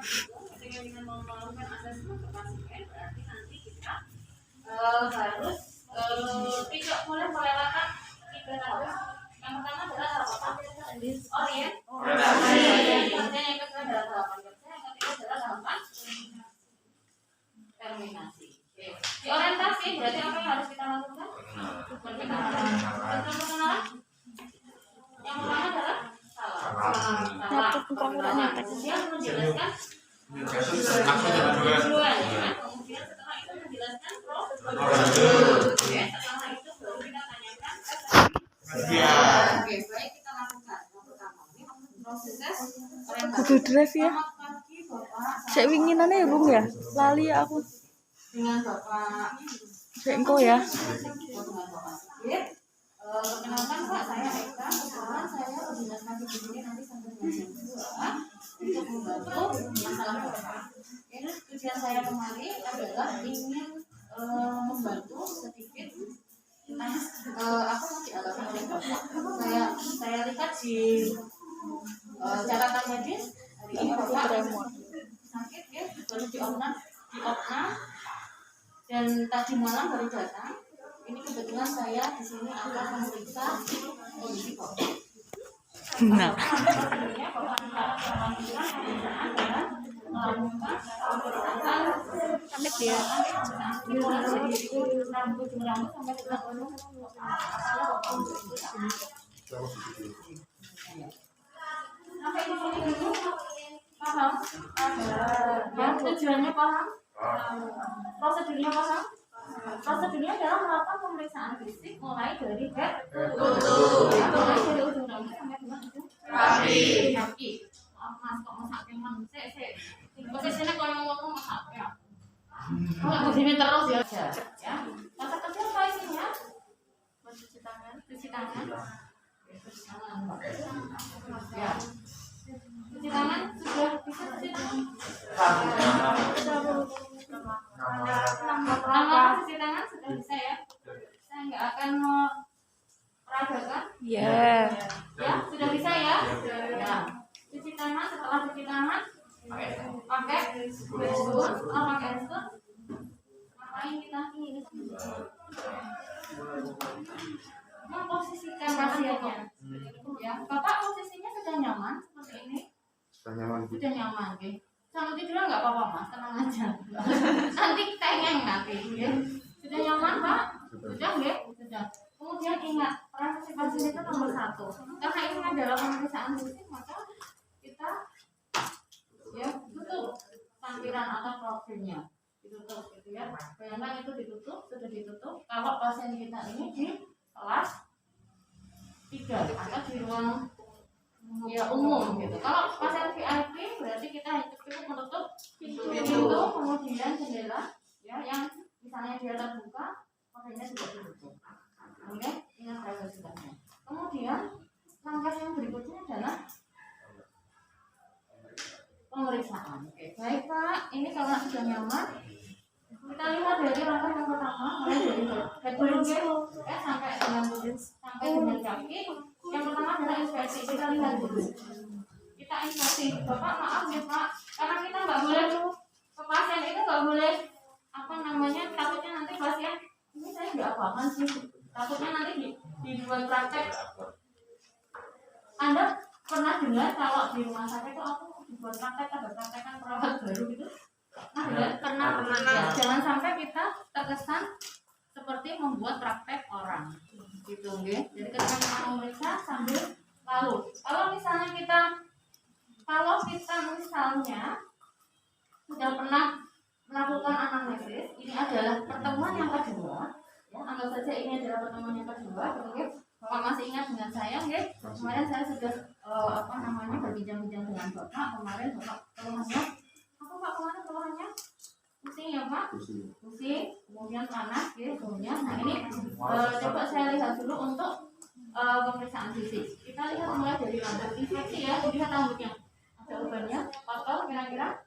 Ketika kita mau melakukan asesmen ke pasien, berarti nanti kita harus tidak boleh melewatkan 3 tahap. Yang pertama adalah tahapan orientasi, yang kedua adalah tahapan kerja, yang ketiga adalah tahapan terminasi. Di orientasi berarti apa yang harus kita lakukan? Perkenalan. Yang pertama adalah salam. Kemudian menjelaskan tujuan. Kemudian setelah itu menjelaskan prosedur. Setelah itu baru kita tanyakan. Oke, baik, kita lakukan. Yang pertama ini proses orientasi. Drive ya. Saya winginane room ya. Lali aku. Dengan Bapak Engko ya. Perkenalkan Pak, saya Eka. Kebetulan saya koordinasi di sini nanti sampai jam 2 untuk membantu masalah Bapak. Tujuan saya kemari adalah ingin membantu sedikit apa yang dialami oleh Bapak. Saya lihat di catatan medis hari ini Bapak sakit ya, baru diopnam dan tadi malam baru datang. Ini kebetulan saya di sini akan memeriksa kondisi Bapak. Nah. Amit ya. Sampai di sini dulu paham? Ya, tujuannya paham? Prosedurnya paham? Prosedurnya adalah melakukan pemeriksaan fisik mulai dari head to toe, mulai dari ujung rambut sampai dengan ujung kaki. Maaf Mas, kok masaknya sik. Posisinya kalau ngomong masaknya. Kalau begini terus ya. Masa kecil apa isinya? Cuci tangan. Cuci tangan. Ya. Cuci tangan sudah bisa cuci tangan. Nama cuci tangan sudah bisa ya. Saya nggak akan peragakan. Ya. Ya, sudah bisa ya. Ya. Cuci tangan, setelah cuci tangan pakai spoon, pakai spoon. Ngapain kita ini? Memposisikan pasiennya. Ya, Bapak posisinya sudah nyaman seperti ini. Sudah nyaman, oke. Sama tidur nggak apa-apa Mas, tenang aja. Nanti tengeng nanti, ya. Sudah nyaman Pak? Sudah ya? Sudah. Kemudian ingat, partisipasi itu nomor 1. Karena ini adalah pemeriksaan fisik, maka kita ya tutup tampilan atau profilnya, ditutup gitu ya. Bayangkan itu ditutup, sudah ditutup. Kalau pasien kita ini di kelas 3 atau di ruang ya umum gitu. Kalau pasien VIP berarti kita cukup menutup pintu, kemudian jendela ya yang misalnya dia terbuka, makanya juga ditutup. Oke, ingat privacy-nya. Kemudian langkah yang berikutnya adalah pemeriksaan. Oke, baik Pak. Ini kalau sudah nyaman, kita lihat dari langkah yang pertama, mulai dari head sampai dengan kaki. Yang pertama adalah inspeksi. Kita lihat dulu. Kita inspeksi. Bapak maaf ya Pak, karena kita nggak boleh ke pasien itu nggak boleh apa namanya, takutnya nanti pasien ini saya nggak apa-apa sih. Takutnya nanti dibuat praktek. Anda pernah dengar kalau di rumah sakit itu aku dibuat praktek, ada praktekan perawat baru gitu? Pernah. Jangan sampai kita terkesan seperti membuat praktek orang gitu, nggih. Jadi ketika kita memeriksa sambil lalu. Kalau kita misalnya sudah pernah melakukan anamnesis, ini adalah pertemuan yang kedua. Ya, anggap saja ini adalah pertemuan yang kedua, oke? Bapak masih ingat dengan saya, nggih? Kemarin saya sudah berbincang-bincang dengan Bapak. Kemarin Bapak keluhannya apa Pak? Keluhannya pusing ya Pak? Pusing, kemudian panas, kemudian. Nah ini coba saya lihat dulu untuk pemeriksaan fisik. Kita lihat mulai dari rambut infeksi ya, lihat rambutnya. Ada ubannya, kotor kira-kira?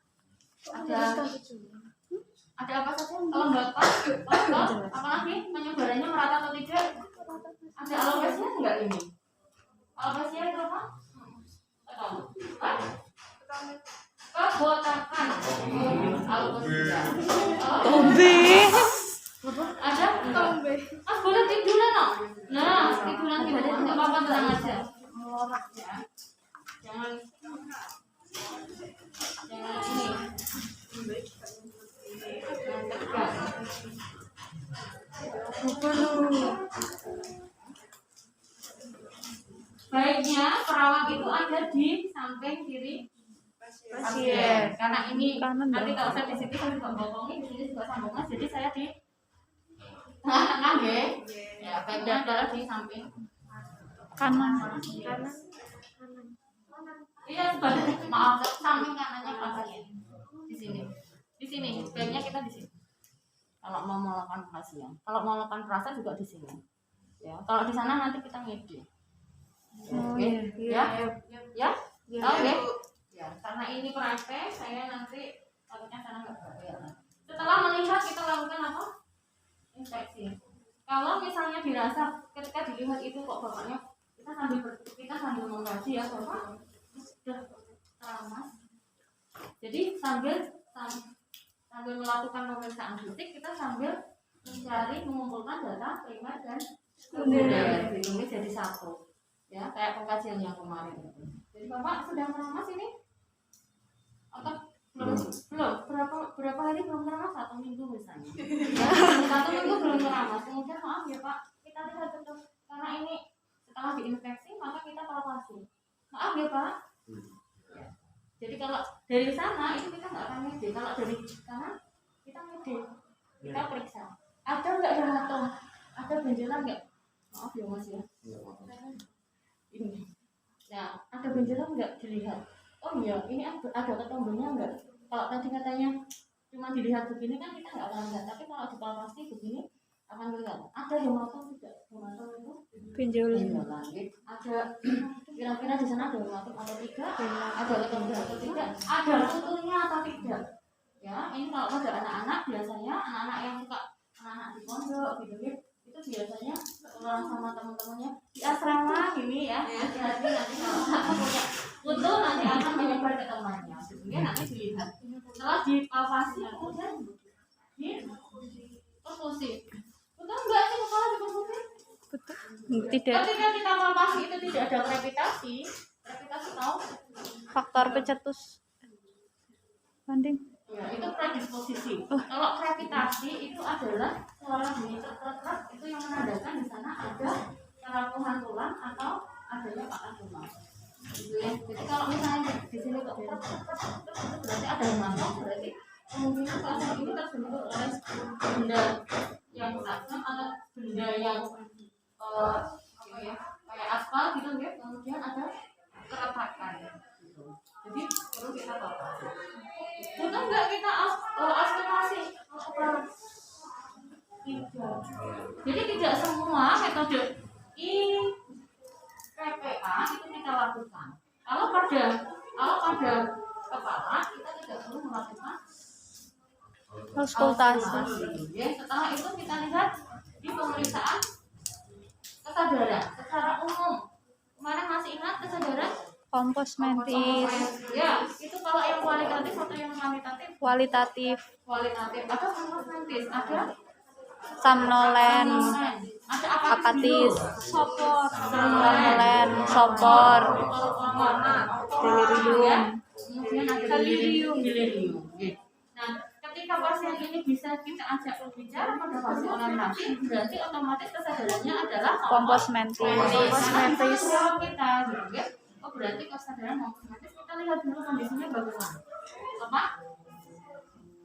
Ada apa saja? Kelembapan, kotor, apalagi penyebarannya merata atau tidak? Ada alopecia enggak ini? Alopecia itu apa? Kebotakan. Kalau tidak. Tombe. Ada? Boleh tiduran no? Nah, tiduran gitu. Enggak apa-apa, tenang aja. Ya. Jangan ini. Jangan tegang. Baiknya perawat itu ada di samping kiri pasien. Karena ini Kanan nanti dong. kalau saya di sini saya juga ngomongin, di sini juga sambungan, jadi saya di tengah-tengah ya. Ya, baiknya adalah di samping Kanan. Iya, sebaliknya. Maaf, samping kanannya pasien. Di sini. Di sini. Baiknya kita di sini. Kalau mau melakukan pasien. Kalau mau melakukan perasa juga di sini. Ya, kalau di sana nanti kita ngide. Oke. Ya. Ya. Oke. Ya, karena ini praktek, saya nanti takutnya sana nggak bayar. Setelah melihat kita lakukan apa? Inspeksi. Kalau misalnya dirasa ketika dilihat itu kok bapaknya kita sambil mengkaji ya bapak sudah teramas. Jadi sambil melakukan pemeriksaan fisik kita sambil mencari mengumpulkan data primer dan sekunder ini jadi satu ya kayak pengkajian yang kemarin. Jadi bapak sudah teramas ini atau belum berapa hari belum teramas? 1 minggu misalnya. 1 minggu belum teramas. Kemudian maaf ya pak kita lihat betul karena ini setelah diinfeksi maka kita palpasi. Maaf ya pak. Ya. Jadi kalau dari sana itu kita nggak akan ngide. Kalau dari sana kita ngide. Kita periksa. Ada nggak hematom? Ada benjolan nggak? Maaf ya mas ya. Ini. Nah ada benjolan nggak dilihat? Oh iya ini ada ketombennya nggak? Kalau tadi katanya cuma dilihat begini kan kita nggak akan lihat. Tapi kalau dipalpasi begini akan lihat. Ada hematom tidak? Hematom itu Benjolan. Ada kira-kira di sana ada hematom atau tidak? Ada ketombe atau tidak? Ada kutunya atau tidak? Ya, ini kalau pada anak-anak biasanya anak-anak yang suka anak-anak di pondok gitu ya, itu biasanya orang sama teman-temannya di asrama gini ya. Hati-hati nanti kalau punya kutu nanti akan menyebar ke temannya. Sehingga nanti dilihat. Setelah dipalpasi kemudian diperfusi. Betul enggak sih kepala diperfusi? Betul. Tidak. Ketika kita palpasi itu tidak ada krepitasi tahu? Faktor pencetus. Banding. Ya, itu predisposisi. Kalau krepitasi itu adalah suara bunyi truk itu yang menandakan di sana ada kerapuhan tulang atau adanya patah tulang. Gitu ya. Jadi kalau misalnya di sini kok berarti ada hematom, berarti kemungkinan pasien ini terbentur oleh benda yang tajam atau benda yang apa ya kayak aspal gitu ya. Kemudian ada keretakan. Jadi perlu kita tahu. Betul nggak kita auskultasi? Tidak. Jadi tidak semua metode IPPA itu kita lakukan. Kalau pada kepala kita tidak perlu melakukan Auskultasi. Ya, setelah itu kita lihat di pemeriksaan kesadaran secara umum. Kemarin masih ingat kesadaran? Kompos mentis. Ya, itu kalau yang kualitatif atau yang kuantitatif? Kualitatif. Ada kompos mentis, ada Somnolen. ada Apatis. sopor, Somnolen. Sopor. Delirium. Kemudian ada delirium. Nah, ketika pasien ini bisa kita ajak berbicara pada fase orientasi, berarti otomatis kesadarannya adalah Kompos mentis. Kita gitu ya. Oh berarti kesadaran kompos mentis kita lihat dulu kondisinya bagaimana.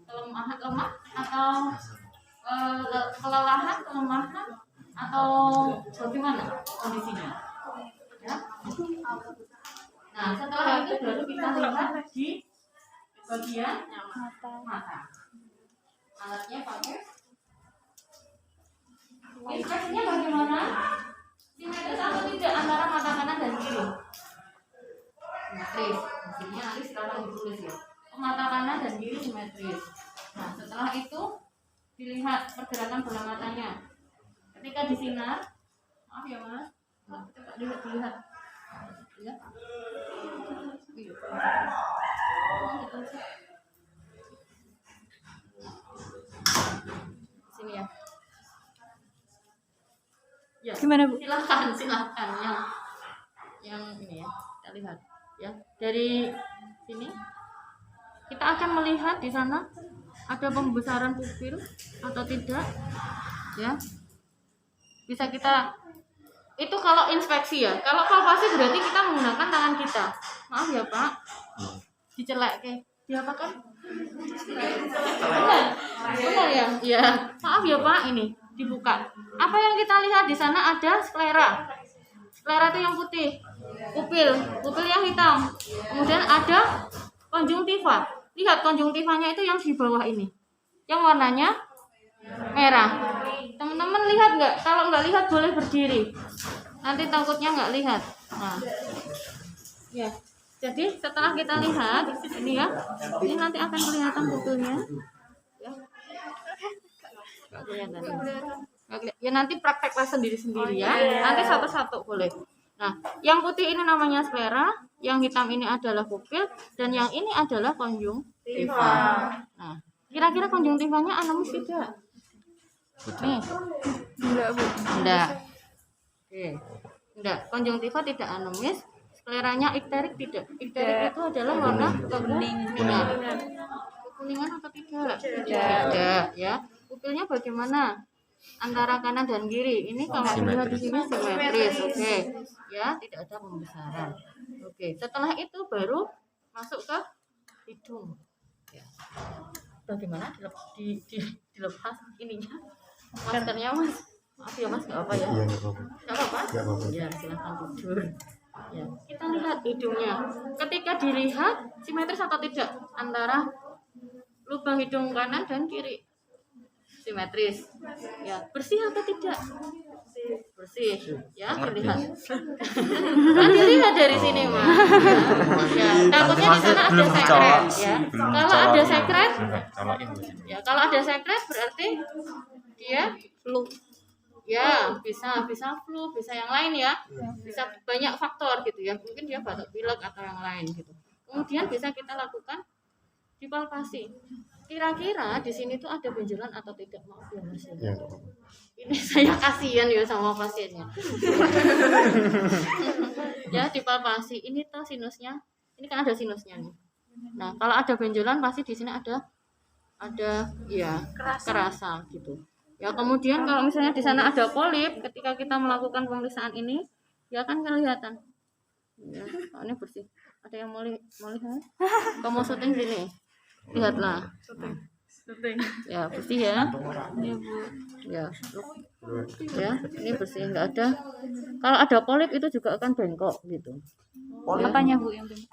Lemah atau kelelahan, kelemahan atau bagaimana kondisinya? Ya. Nah setelah itu baru kita lihat di bagian mata. Alatnya pakai. Inspeksinya bagaimana? Simetris atau tidak antara mata kanan dan kiri? Simetris. Maksudnya nanti sekarang ditulis ya. Mata kanan dan kiri simetris. Nah setelah itu dilihat pergerakan bola matanya. Ketika disinar, maaf ya mas, dilihat. Ya. Sini ya. Ya. Gimana, Bu? Silakan yang ini ya. Kita lihat ya. Dari sini kita akan melihat di sana ada pembesaran pupil atau tidak ya. Bisa kita itu kalau inspeksi ya. Kalau palpasi berarti kita menggunakan tangan kita. Maaf ya Pak, dicelek ke diapakan? Benar ya? Ya. Maaf ya Pak, ini dibuka. Apa yang kita lihat di sana ada sklera. Sklera itu yang putih. Pupil yang hitam. Kemudian ada konjungtiva. Lihat konjungtivanya itu yang di bawah ini. Yang warnanya merah. Teman-teman lihat nggak? Kalau nggak lihat boleh berdiri. Nanti takutnya nggak lihat. Nah, ya. Jadi setelah kita lihat ini ya, ini nanti akan kelihatan pupilnya. Ya. Nggak kelihatan. Ya nanti prakteklah sendiri-sendiri ya. Nanti satu-satu boleh. Nah, yang putih ini namanya sklera, yang hitam ini adalah pupil, dan yang ini adalah konjungtiva. Nah, kira-kira konjungtivanya anomis tidak? Nih. Enggak, Bu. Enggak. Oke. Enggak, konjungtiva tidak anomis. Skleranya ikterik tidak. Ikterik itu adalah warna kekuningan. Kekuningan atau tidak? Tidak, ya. Pupilnya bagaimana? Antara kanan dan kiri. Ini kalau dilihat di sini simetris, oke. Ya, tidak ada pembesaran. Oke, setelah itu baru masuk ke hidung. Ya. Bagaimana dilepas ininya? Maskernya Mas. Maaf ya Mas, nggak apa ya? Iya, nggak apa-apa. Nggak apa-apa? Nggak apa-apa. Ya, silahkan tidur. Ya, kita lihat hidungnya. Ketika dilihat simetris atau tidak antara lubang hidung kanan dan kiri. Simetris. Ya, bersih atau tidak? Bersih. Ya, dilihat. Kan dilihat dari sini, Mas. Ya, takutnya di sana ada sekret, ya. Kalau ada sekret, ya, kalau ada sekret berarti dia Flu. ya bisa flu, bisa yang lain ya, bisa banyak faktor gitu ya, mungkin dia batuk pilek atau yang lain gitu. Kemudian bisa kita lakukan dipalpasi. Kira-kira di sini tuh ada benjolan atau tidak? Maaf ya Mas. Ya, nggak apa-apa. Ini saya kasihan ya sama pasiennya. Ya dipalpasi. Ini tuh sinusnya. Ini kan ada sinusnya nih. Nah kalau ada benjolan pasti di sini ada ya kerasa gitu. Ya kemudian kalau misalnya di sana ada polip, ketika kita melakukan pemeriksaan ini, ya kan kelihatan. Ya, oh, ini bersih. Ada yang mau lihat? Kamu syuting sini, lihatlah. Ya bersih ya. Iya, Bu. Ya, ya ini bersih, nggak ada. Kalau ada polip itu juga akan bengkok gitu. Apanya, Bu, yang penting?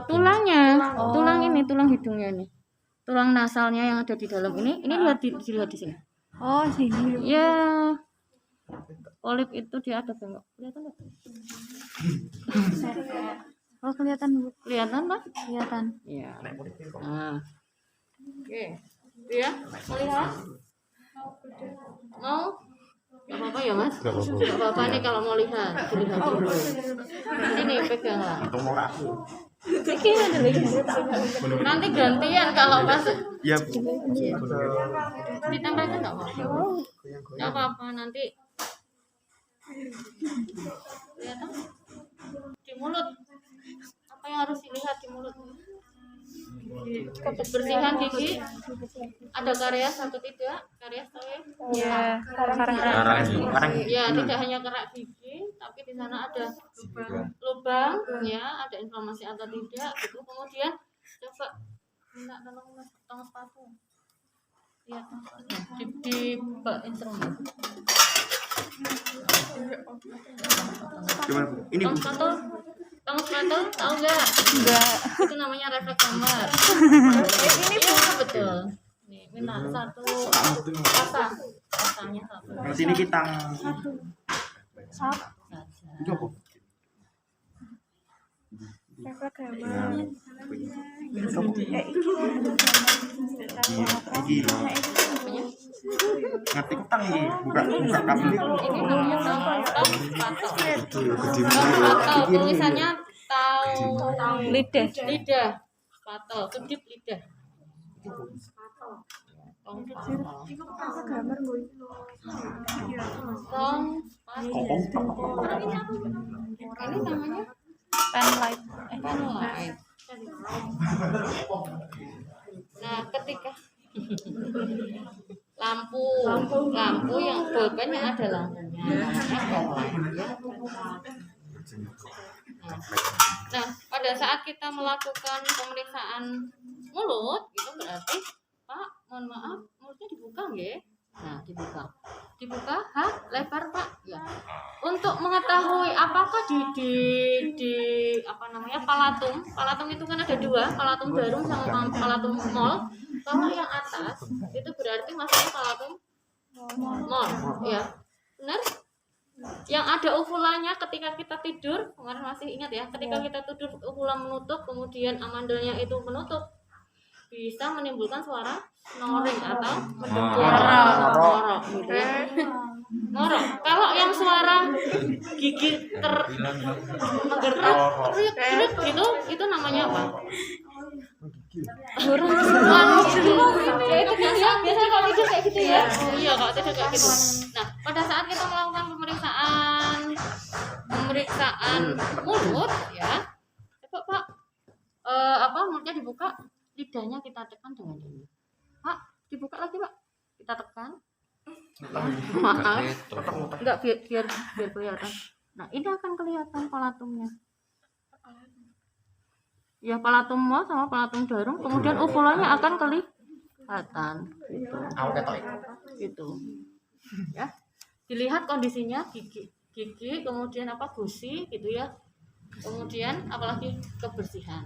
Tulangnya, tulang ini, tulang hidungnya ini. Tulang nasalnya yang ada di dalam ini dilihat di sini. Oh, sini. Ya, polip itu dia ada bengkok. Kelihatan nggak? Oh, kelihatan, Bu. Kelihatan lah? Kelihatan. Iya. Nah, oke, itu ya. Melihat? Mau? Gak apa-apa ya Mas? Nggak apa-apa. Gak apa-apa nih kalau mau lihat, dilihat dulu. Sini peganglah. Nanti gantian kalau pas Iya. ditempelkan nggak apa-apa. Nggak apa-apa nanti. Kelihatan? Di mulut. Apa yang harus dilihat di mulut? Kebersihan gigi. Ada karies atau tidak? Karies tahu ya? Iya, karang. Ya, tidak hanya kerak gigi, tapi di sana ada lubang, ya, ada inflamasi atau tidak, gitu. Kemudian coba minta tolong Mas, tong sepatu. Ya, di bak instrumen. Gimana, Bu? Ini, Bu. Tong sepatu, tahu nggak? Enggak. Itu namanya reflektomer. Ini betul. Nih, minta satu pasangnya satu. Yang sini kita. Sap. Coba. Iki. Ngetik tang iki, buka kabel. Ini namanya tong sepatu. Tulisannya tahu Lidah. lidah. patel, kedip lidah. Tong patel. Gambar gue. Tong patel. Ini namanya Pen light. penlight. Nah, ketika lampu yang bolpen yang ada lampunya namanya penlight ya. Nah, pada saat kita melakukan pemeriksaan mulut itu berarti Pak, mohon maaf, mulutnya dibuka nggih? Nah, dibuka lebar Pak ya. Untuk mengetahui apakah di apa namanya palatum itu kan ada dua, palatum jarum sama palatum mol. Kalau yang atas itu berarti masuknya palatum mol ya, benar? Yang ada uvulannya ketika kita tidur, kemarin masih ingat ya, ketika kita tidur uvula menutup, kemudian amandalnya itu menutup, bisa menimbulkan suara snoring atau ngorok gitu ya. Ngorok. Kalau yang suara gigi menggerak gitu, itu namanya apa? Ya itu biasa kalau tidur kayak gitu ya. Oh iya, kalau tidur kayak gitu. Nah, pada saat kita melakukan pemeriksaan mulut ya, coba Pak, mulutnya dibuka, lidahnya kita tekan dengan ini. Pak, dibuka lagi Pak, kita tekan. Maaf, enggak biar kelihatan. Nah, ini akan kelihatan palatumnya. Ya, palatum mol sama palatum jarum, kemudian uvulanya akan kelihatan. Gitu. Ya. Dilihat kondisinya gigi, kemudian gusi gitu ya. Kemudian apalagi kebersihan.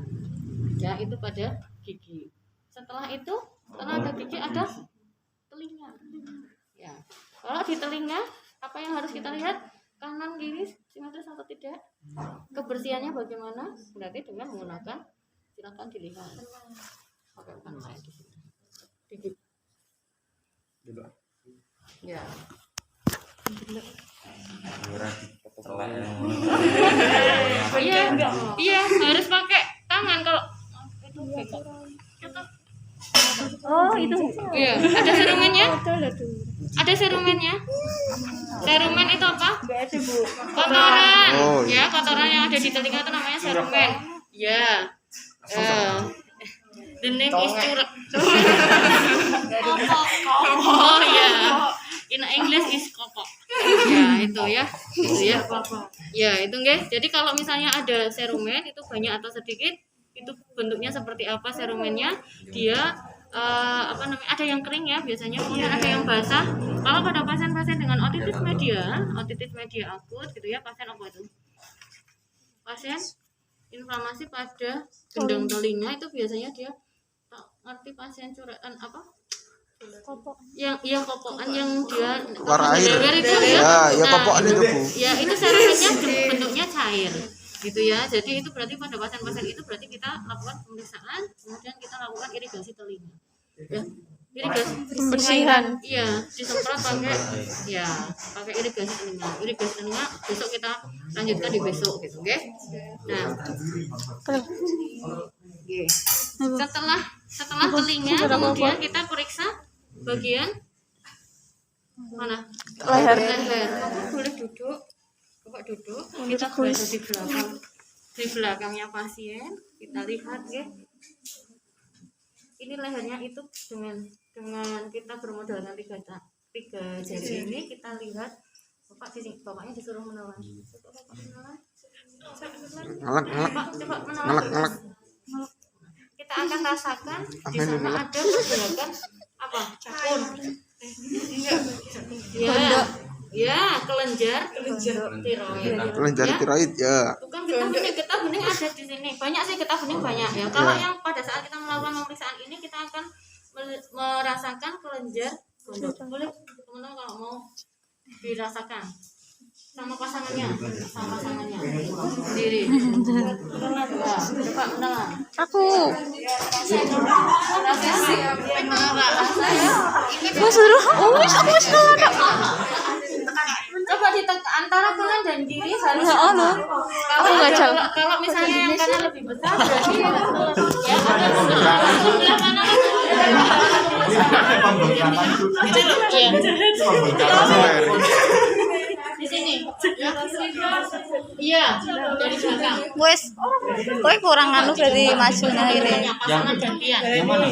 Ya, itu pada gigi. Setelah itu, setelah ada gigi ada telinga. Ya. Kalau di telinga, apa yang harus kita lihat? Kanan kiri simetris atau tidak? Kebersihannya bagaimana? Berarti dengan menggunakan, silakan dilihat. Pakai penlight di sini. Gigi. Ya. Iya, harus pakai tangan kalau oh itu iya, ada serumennya. Serumen itu apa? Kotoran. Ya, kotoran yang ada di telinga itu namanya serumen. Ya. The name is curag. Oh ya. In English is kopok. Ya, itu ya. Ya, itu nggih. Jadi kalau misalnya ada serumen itu banyak atau sedikit, itu bentuknya seperti apa serumennya? Dia ada yang kering ya biasanya, kemudian ada yang basah. Kalau pada pasien-pasien dengan otitis media akut gitu ya, pasien apa itu? Pasien inflamasi pada gendang telinga itu biasanya dia ngerti pasien curatan apa? Yang kopokan yang dia warna air itu ya. Ya kopokan itu Bu. Ya, itu serumennya bentuknya cair. Gitu ya. Jadi itu berarti pada pasien-pasien itu berarti kita lakukan pemeriksaan, kemudian kita lakukan irigasi telinga. Ya. Irigasi Pembersihan. Iya, disemprot pakai irigasi telinga. Irigasi telinga besok kita lanjutkan di besok gitu, oke? Nah. Oke. Setelah telinga kemudian kita periksa bagian mana? Leher. Kamu boleh duduk. Bapak duduk, kita berada di belakangnya pasien, kita lihat ya. Ini lehernya itu dengan kita bermodalkan tiga jari ini, kita lihat. Bapak di sini, bapaknya disuruh menelan. Coba menelan. Kita akan rasakan di sana ada pergerakan apa? Cakun. Ya, kelenjar tiroid ya. Bukan getah bening ada di sini. Banyak sih getah bening banyak ya. Kalau yang pada saat kita melakukan pemeriksaan ini kita akan merasakan kelenjar gondok. Boleh teman-teman kalau mau dirasakan sama pasangannya sendiri. Coba menelan. Aku. Coba ditekan antara kanan dan kiri harus. Kalau misalnya yang kanan lebih besar berarti ya Di sini. Iya, dari belakang. Wes, kowe kurang anu berarti majunya ini. Pasangan gantian. Yang mana?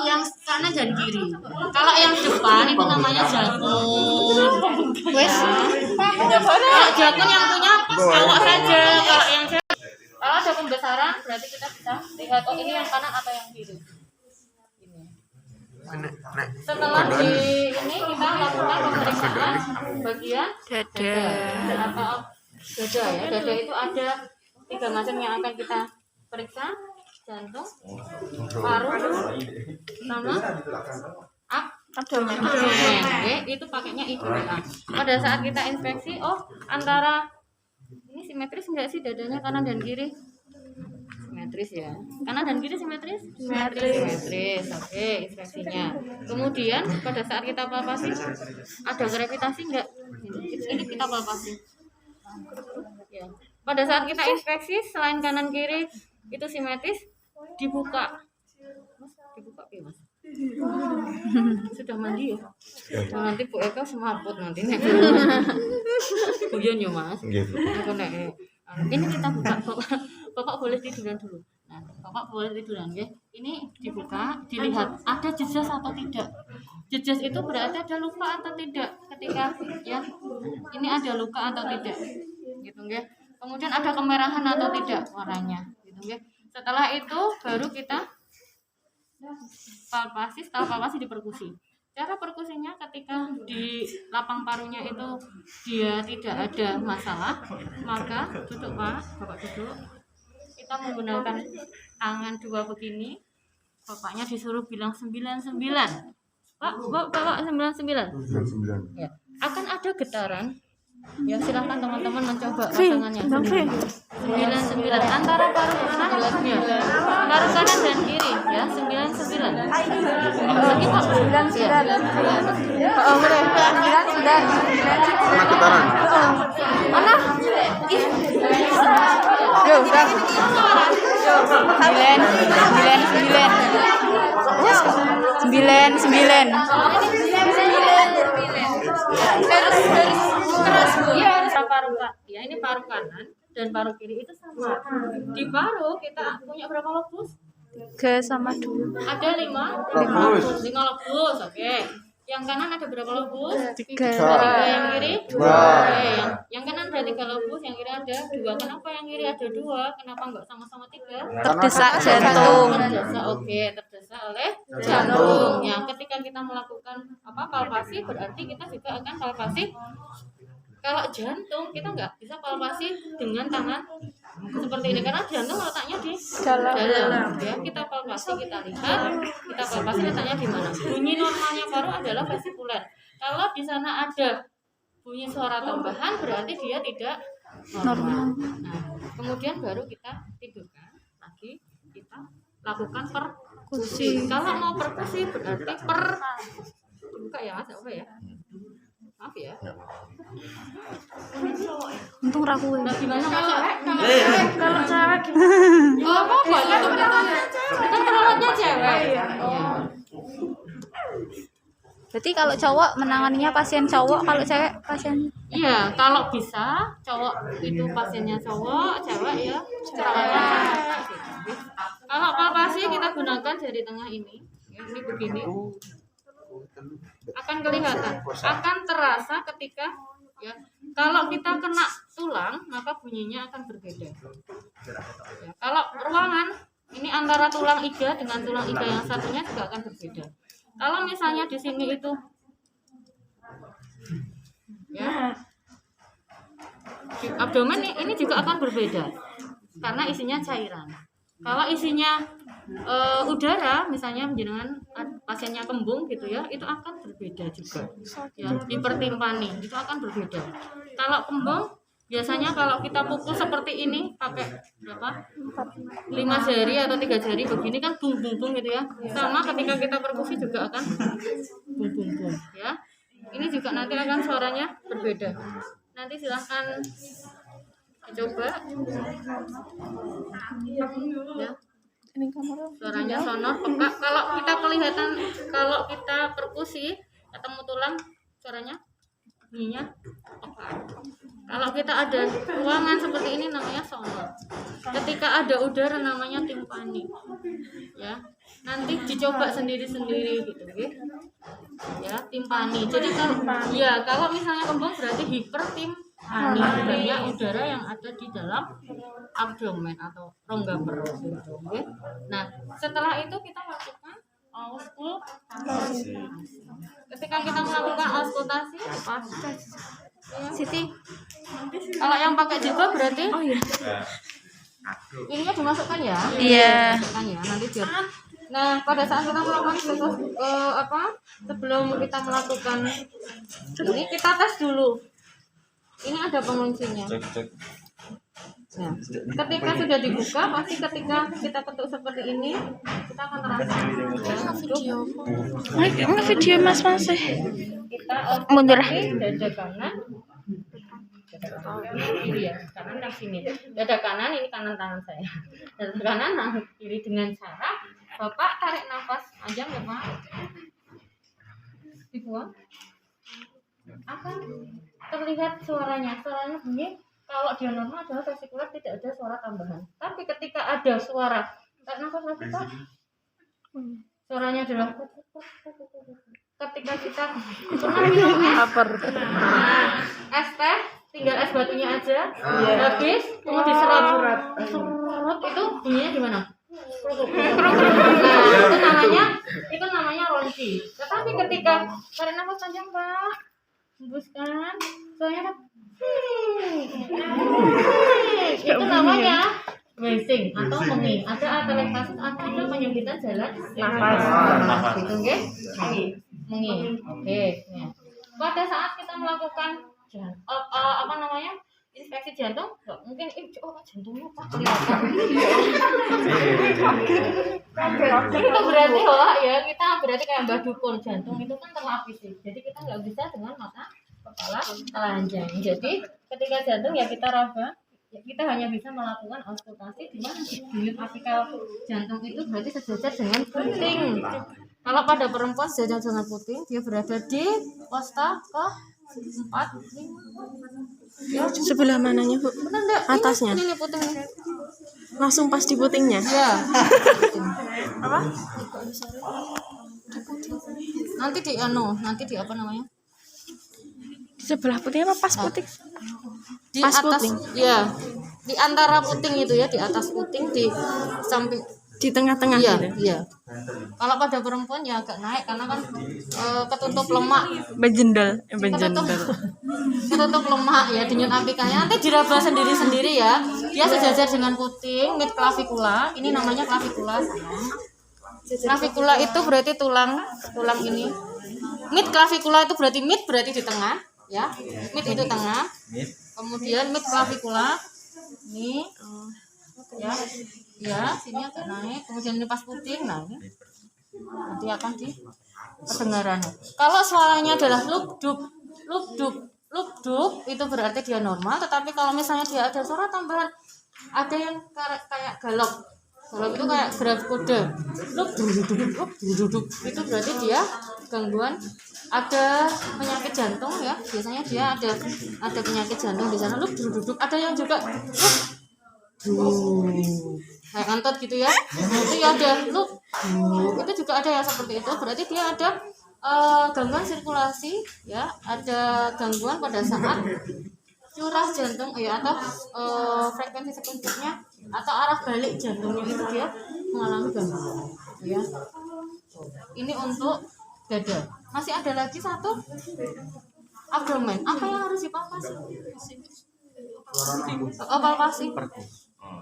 Yang kanan dan kiri. Kalau yang depan itu namanya jakun. Wes, Kalau jakun yang punya cowok saja. Kalau ada pembesaran berarti kita bisa lihat oh ini yang kanan atau yang kiri. Setelah ini kita lakukan pemeriksaan bagian dada. atau dada ya. Dada itu ada 3 macam yang akan kita periksa: jantung, paru, sama abdomen. Itu pakainya IGA. Pada saat kita inspeksi, oh antara ini simetris enggak sih dadanya kanan dan kiri? Simetris ya. Kanan dan kiri simetris? Simetris. Oke, inspeksinya. Kemudian pada saat kita palpasi ada gravitasi enggak? Ini kita palpasi. Ya. Pada saat kita inspeksi selain kanan kiri itu simetris, dibuka. Dibuka ya, Mas? Sudah mandi ya? Oh, nanti Bu Eka semaput nanti nek. Guyon ya, Mas. Ini kita buka. Bapak boleh tiduran dulu. Nah, Bapak boleh tiduran ya. Ini dibuka, dilihat ada jejas atau tidak. Jejas itu berarti ada luka atau tidak. Ketika ya, ini ada luka atau tidak. Gitu ya. Kemudian ada kemerahan atau tidak warnanya, gitu ya. Setelah itu baru kita palpasi, setelah palpasi diperkusi. Cara perkusinya ketika di lapang parunya itu dia tidak ada masalah, maka duduk Pak, Bapak duduk. Kita menggunakan tangan 2 begini. Bapaknya disuruh bilang 99. Pak, Bapak 99. Ya. Akan ada getaran. Ya silahkan teman-teman mencoba pasangannya. 99 antara paru kanan ya. Paru kanan dan kiri ya 99. Lagi Pak 99. Oh boleh 99. Kena getaran. Mana? Yo, udah. Yo, 99. Ya ini paru kanan dan paru kiri itu sama. Di paru kita punya berapa lobus? Sama 2. Ada 5 lobus. Oke. Yang kanan ada berapa lobus? 3. Yang kiri? 2. Oke. Yang kanan berarti 3 lobus, yang kiri ada 2. Kenapa yang kiri ada 2? Kenapa enggak sama-sama 3? Terdesak jantung. Terdesak oleh jantung. Ya, ketika kita melakukan palpasi berarti kita juga akan palpasi. Kalau jantung kita nggak bisa palpasi dengan tangan seperti ini karena jantung letaknya di dalam. Ya, kita palpasi, kita lihat, kita palpasi letaknya di mana. Bunyi normalnya paru adalah vesikuler. Kalau di sana ada bunyi suara tambahan berarti dia tidak normal. Nah, kemudian baru kita tidurkan lagi, kita lakukan perkusi. Kalau mau perkusi berarti buka ya Mas, apa ya? Maaf ya. Untung raku. Nah, gimana Mas? Kalau cewek Oh, apa kan perawatnya cewek. Berarti kalau cowok menanganinya pasien cowok, kalau cewek pasien. Iya, kalau bisa cowok itu pasiennya cowok, cewek ya perawatnya cewek. Kalau palpasi kita gunakan jari tengah ini. Ya, ini begini. Akan kelihatan, akan terasa ketika ya kalau kita kena tulang maka bunyinya akan berbeda ya, kalau ruangan ini antara tulang iga dengan tulang iga yang satunya juga akan berbeda. Kalau misalnya di sini itu ya di abdomen ini juga akan berbeda karena isinya cairan. Kalau isinya udara, misalnya dengan pasiennya kembung gitu ya, itu akan berbeda juga. Ya, dipertimpani itu akan berbeda. Kalau kembung, biasanya kalau kita pukul seperti ini pakai berapa? 5 jari atau 3 jari begini kan bung bung bung gitu ya. Sama ketika kita perkusi juga akan bung bung bung ya. Ini juga nanti akan suaranya berbeda. Nanti silahkan dicoba. Ya. Ini kamera. Suaranya sonor, peka. Kalau kita kelihatan, kalau kita perkusi ketemu tulang, suaranya bunyinya peka. Kalau kita ada ruangan seperti ini namanya sonor. Ketika ada udara namanya timpani. Ya, nanti dicoba sendiri-sendiri gitu, ya. Ya, timpani. Jadi kalau misalnya kembang berarti hipertimpani, banyak udara yang ada di dalam abdomen atau rongga perut gitu, ya. Nah, setelah itu kita lakukan auskultasi. Ketika kita melakukan auskultasi, ya. Siti, kalau yang pakai jilbab berarti ininya dimasukkan ya? Iya. Dimasukkan ya, nanti dia. Nah, pada saat kita melakukan sebelum kita melakukan ini, kita tes dulu. Ini ada penguncinya. Nah, ketika sudah dibuka, pasti ketika kita ketuk seperti ini, kita akan terasa. Ini video Mas Masih. Kita Mundur. dada kanan. Kiri ya, kanan dan sini. Dada kanan, ini kanan tangan saya. Dada kanan, tangan kiri dengan cara Bapak tarik nafas panjang ya Pak. Dibuang. Akan terlihat suaranya. Suaranya bunyi. Kalau dia normal adalah vesikular, tidak ada suara tambahan. Tapi ketika ada suara, tarik nafas lagi Pak. Suaranya adalah ketika kita pernah minum es. Es teh, tinggal es batunya aja. Habis mau diserap. Itu bunyinya gimana? Nah, itu namanya ronci. Tetapi ketika tarik nafas panjang Pak, hembuskan, soalnya itu namanya wheezing atau mengi. Ada atelektasis, ada penyempitan jalan nafas. Gitu nggih? Mengi. Oke. Nah, pada saat kita melakukan inspeksi jantung, nggak mungkin jantungnya Pak kelihatan. Itu berarti ya kita berarti kayak Mbah Dukun, jantung itu kan terlapisi. Jadi kita nggak bisa dengan mata kepala telanjang. Jadi ketika jantung ya kita raba, ya kita hanya bisa melakukan auskultasi di mana di unit apikal jantung itu berarti sejajar dengan puting. Kalau pada perempuan sejajar dengan puting, dia berada di posta ke-4. Ya. Sebelah mananya Bu? Atasnya. Ini puting. Langsung pas di putingnya. Ya. Apa? Nanti di apa namanya? Di sebelah puting apa pas puting? Di pas atas puting. ya. Di antara puting itu ya, di atas puting, di samping, di tengah-tengah iya, gitu. iya. Kalau pada perempuan ya agak naik karena kan ketutup lemak. Benjendel. Ketutup lemak ya, denyut apikanya. Nanti diraba sendiri-sendiri ya. Dia sejajar dengan puting, mid clavicula. Ini namanya clavicula. Clavicula itu berarti tulang ini. Mid clavicula itu berarti mid berarti di tengah, ya. Mid itu tengah. Kemudian mid clavicula ini ya sini agak naik, kemudian ini pas puting, nah ini nanti akan di kedengaran. Kalau suaranya adalah luk duk itu berarti dia normal. Tetapi kalau misalnya dia ada suara tambahan, ada yang kayak galop itu kayak graf kode luk duk itu berarti dia gangguan, ada penyakit jantung ya. Biasanya dia ada penyakit jantung di sana. Luk duk ada yang juga kayak ngantot gitu ya. Itu ya ada luk itu juga ada yang seperti itu. Berarti dia ada gangguan sirkulasi ya, ada gangguan pada saat curah jantung ya, atau frekuensi sekunturnya atau arah balik jantungnya itu dia mengalami gangguan ya. Ini untuk dada. Masih ada lagi satu, abdomen. Apa yang harus dipalpasi?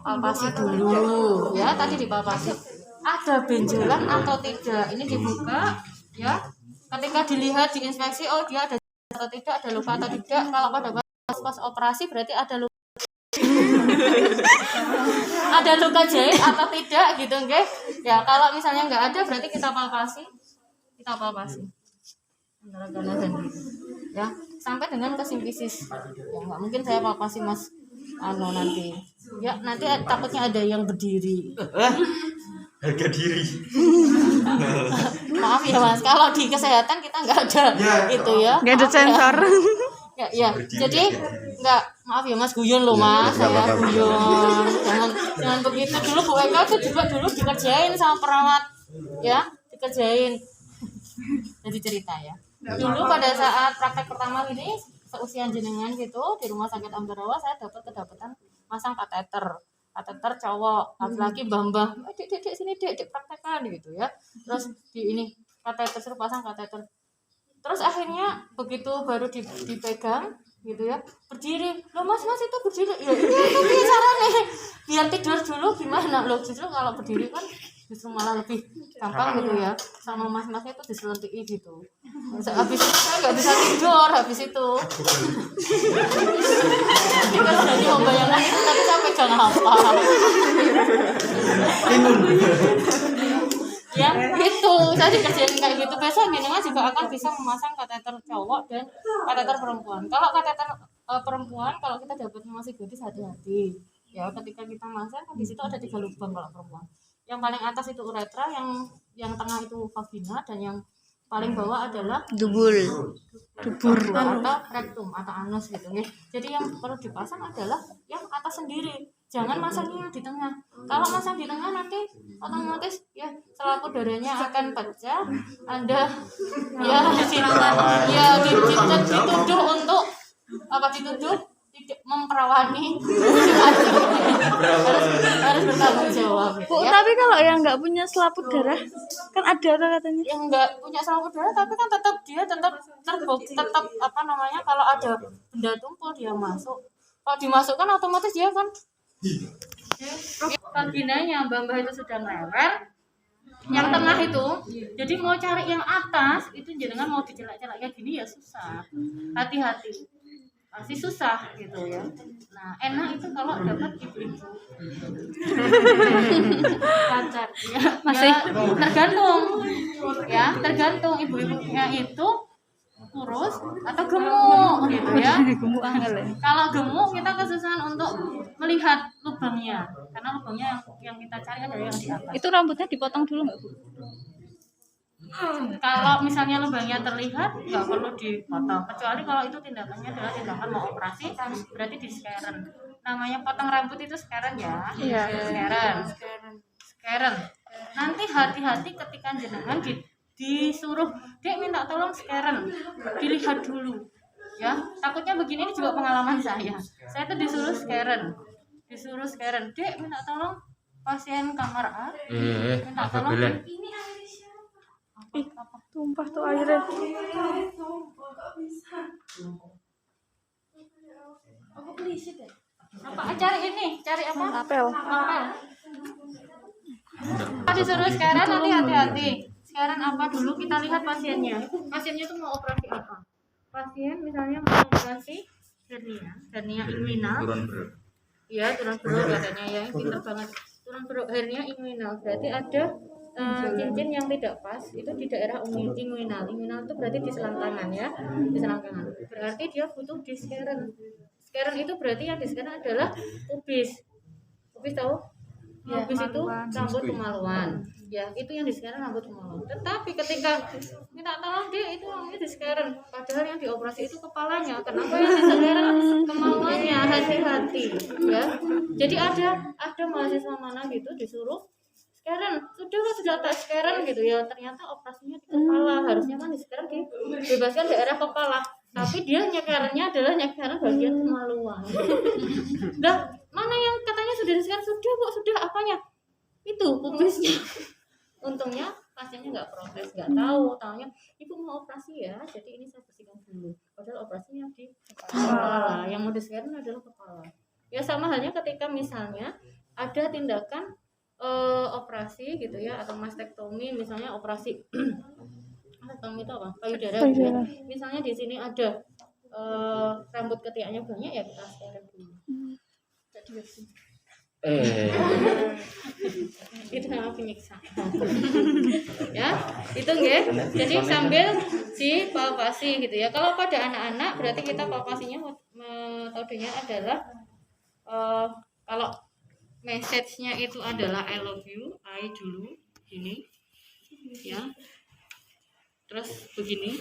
Palpasi dulu ya, tadi dipalpasi ada benjolan atau tidak, ini dibuka ya. Ketika dilihat diinspeksi, oh dia ada atau tidak, ada luka atau tidak. Kalau pada pas operasi berarti ada luka ada luka jahit atau tidak gitu nggih ya. Kalau misalnya nggak ada berarti kita palpasi antara kanan dan kiri ya, sampai dengan ke simfisis ya. Nggak mungkin saya palpasi Mas nanti ya, nanti takutnya ada yang berdiri Harga diri. Maaf ya Mas, kalau di kesehatan kita nggak ada itu ya. Nggak ada Maaf ya. sensor. Ya, jadi nggak, maaf ya Mas, guyon loh Mas, Iya, nggak saya apa-apa. guyon. Jangan begitu. Dulu Bu Eka tuh juga dulu dikerjain sama perawat, ya, dikerjain. Jadi cerita ya. Dulu pada saat praktek pertama ini seusia jenengan gitu di rumah sakit Ambarawa, saya kedapatan masang kateter cowok, laki-laki mbah-mbah, dek sini dek praktekan gitu ya. Terus di ini kateter, suruh pasang kateter. Terus akhirnya begitu baru dipegang gitu ya, berdiri, loh mas itu berdiri, ya tapi caranya biar tidur dulu gimana loh, justru kalau berdiri kan justru malah lebih gampang gitu ya, sama mas-masnya itu diselentiki gitu. Habis saya nggak bisa tidur habis itu. Kita jadi membayangkan itu, tapi saya pegang apa? Ya itu saya dikerjain kayak gitu. Besok jenengan juga akan bisa memasang kateter cowok dan kateter perempuan. Kalau kateter perempuan, kalau kita dapatnya masih gadis, hati-hati ya, ketika kita masang kan di situ ada 3 lubang kalau perempuan. Yang paling atas itu uretra, yang tengah itu vagina, dan yang paling bawah adalah dubur atau rektum atau anus gitu ya. Jadi yang perlu dipasang adalah yang atas sendiri, jangan masangnya di tengah. Kalau masang di tengah nanti otomatis ya selaput darahnya akan pecah. Anda ya dituduh untuk apa, dituduh tidak memperawani, harus bertanggung jawab gitu, Bu, ya. tapi kalau yang nggak punya selaput darah kan ada katanya. Yang nggak punya selaput darah tapi kan tetap apa namanya, kalau ada benda tumpul dia masuk, kalau dimasukkan otomatis dia kan vaginanya mbak itu sudah melewet, yang tengah itu, jadi mau cari yang atas itu jenengan mau dicelak-celak kayak gini ya susah, hati-hati, pasti susah gitu ya. Nah enak itu kalau dapat ibu-ibu pacar ya, Masih. ya tergantung ibu-ibunya itu kurus atau gemuk gitu ya. Gemuk angel ya. Kalau gemuk kita kesusahan untuk melihat lubangnya, karena lubangnya yang kita cari adalah yang di atas. Itu rambutnya dipotong dulu nggak Bu? Kalau misalnya lubangnya terlihat nggak perlu dipotong, kecuali kalau itu tindakannya adalah tindakan mau operasi, berarti di skeren. Namanya potong rambut itu skeren ya. Iya. Skeren. Nanti hati-hati ketika jenengan disuruh dek minta tolong skeren, dilihat dulu ya. Takutnya begini, ini juga pengalaman saya tuh disuruh skeren, dek minta tolong pasien kamar A, minta tolong ini airnya siapa? Apa? Tumpah tuh airnya. Aku berisik ya. Apa? Cari apa? Apel. Disuruh sekarang, nanti hati-hati. Sekarang apa dulu kita lihat pasiennya. Pasiennya itu mau operasi apa? Pasien misalnya mau operasi hernia inguinal. Iya, tulang beluk katanya ya, pintar banget. Tulang beluk hernia inguinal berarti ada cincin yang tidak pas itu di daerah inguinal. Inguinal itu berarti di selangkangan ya, di selangkangan. Berarti dia butuh di skeren. Skeren itu berarti yang di skeren adalah pubis. Pubis tahu? Ya, pubis itu rambut kemaluan. Ya, itu yang di skeren rambut kemaluan. Tetapi ketika minta tolong dia itu namanya di skeren, padahal yang dioperasi itu kepalanya. Kenapa yang di skeren kemaluannya? Hati-hati ya. Jadi ada mahasiswa mana gitu disuruh skeren, sudah tes skeren gitu ya, ternyata operasinya di kepala, harusnya kan di skeren dibebaskan daerah kepala, tapi dia nyekerannya adalah nyekeran bagian kemaluan. Nah, mana yang katanya sudah di skeren? Sudah apanya? Itu pubisnya. Untungnya pasiennya nggak protes, nggak tahu, taunya ibu mau operasi ya, jadi ini saya bersihkan dulu, padahal operasinya di kepala, yang mau di skeren adalah kepala. Ya sama halnya ketika misalnya ada tindakan operasi gitu ya, atau mastektomi, misalnya operasi mastektomi itu apa? Payudara gitu ya. Misalnya di sini ada rambut ketiaknya banyak ya kita skeren dulu. Itu nama penyiksaan. Ya, itu nggih. Jadi sambil si palpasi gitu ya. Kalau pada anak-anak berarti kita palpasinya metodenya adalah kalau message-nya itu adalah I love you, I dulu. ini ya, terus begini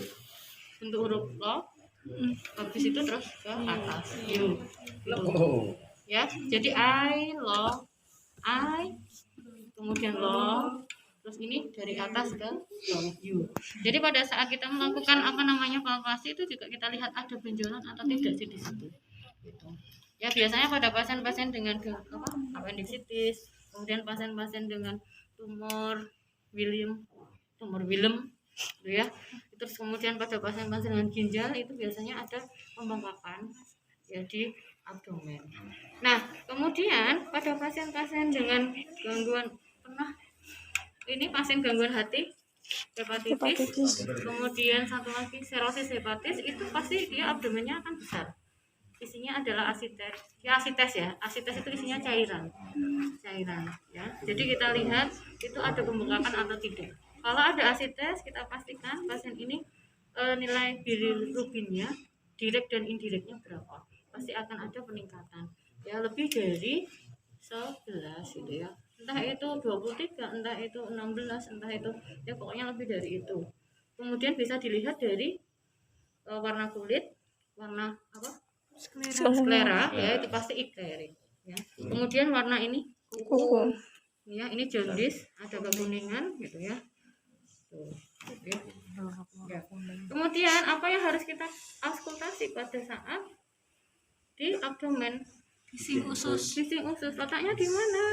untuk huruf lo, habis itu terus ke atas you gitu. Ya, jadi I love, I kemudian love, terus ini dari atas ke love you. Jadi pada saat kita melakukan palpasi itu juga kita lihat ada benjolan atau tidak sih di situ gitu. Ya, biasanya pada pasien-pasien dengan appendicitis, kemudian pasien-pasien dengan tumor William gitu ya. Terus kemudian pada pasien-pasien dengan ginjal itu biasanya ada pembengkakan ya di abdomen. Nah, kemudian pada pasien-pasien dengan gangguan pasien gangguan hati, hepatitis, kemudian satu lagi serosis hepatis, itu pasti dia abdomennya akan besar. Isinya adalah asites ya. Asites itu isinya cairan ya. Jadi kita lihat itu ada pembengkakan atau tidak. Kalau ada asites, kita pastikan pasien ini nilai bilirubinnya direct dan indirectnya berapa. Pasti akan ada peningkatan. Ya, lebih dari 11 gitu ya. Entah itu 23, entah itu 16, entah itu ya pokoknya lebih dari itu. Kemudian bisa dilihat dari warna kulit, warna sklera ya, itu pasti iklerik ya. Kemudian warna ini kuku ya, ini jaundice, ada kekuningan gitu ya. Tuh, ya. Kemudian apa yang harus kita auskultasi pada saat di abdomen? Bising usus. Letaknya di mana?